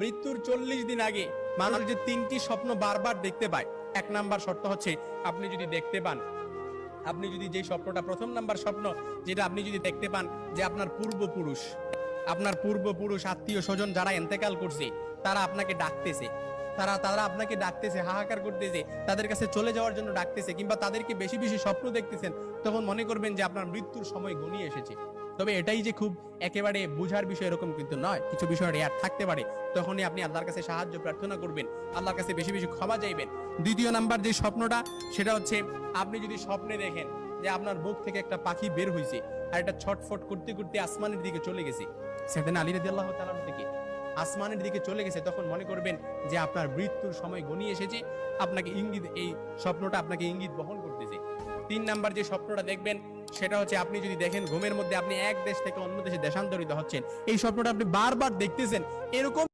মৃত্যুর 40 দিন আগে মানুষ যে 3টি স্বপ্ন বারবার দেখতে পায়। 1 নাম্বার শর্ত হচ্ছে আপনি যদি দেখতে পান, আপনি যদি যে স্বপ্নটা, প্রথম নাম্বার স্বপ্ন যেটা আপনি যদি দেখতে পান যে আপনার পূর্বপুরুষ আত্মীয় স্বজন যারা ইন্তেকাল করছে তারা আপনাকে ডাকতেছে, তারা আপনাকে ডাকতেছে, হাহাকার করতেছে, তাদের কাছে চলে যাওয়ার জন্য ডাকতেছে, কিংবা তাদেরকে বেশি বেশি স্বপ্ন দেখতেছেন, তখন মনে করবেন যে আপনার মৃত্যুর সময় ঘনিয়ে এসেছে। তবে এটাই যে খুব একেবারে বুঝার বিষয় এরকম কিন্তু নয়, কিছু বিষয় রেয়ার থাকতে পারে। তখনই আপনি আল্লাহর কাছে সাহায্য প্রার্থনা করবেন, আল্লাহর কাছে বেশি বেশি ক্ষমা চাইবেন। দ্বিতীয় নাম্বার যে স্বপ্নটা সেটা হচ্ছে আপনি যদি স্বপ্নে দেখেন যে আপনার বুক থেকে একটা পাখি বের হয়েছে আর এটা ছটফট করতে করতে আসমানের দিকে চলে গেছে, সাইয়েদনা আলী রাদিয়াল্লাহু তাআলা থেকে আসমানের দিকে চলে গেছে, তখন মনে করবেন যে আপনার মৃত্যুর সময় ঘনিয়ে এসেছে, আপনাকে ইঙ্গিত, এই স্বপ্নটা আপনাকে ইঙ্গিত বহন করতেছে। 3 নাম্বার যে স্বপ্নটা দেখবেন সেটা হচ্ছে আপনি যদি দেখেন ঘুমের মধ্যে আপনি এক দেশ থেকে অন্য দেশে দেশান্তরিত হচ্ছেন, এই স্বপ্নটা আপনি বারবার দেখতেছেন, এরকম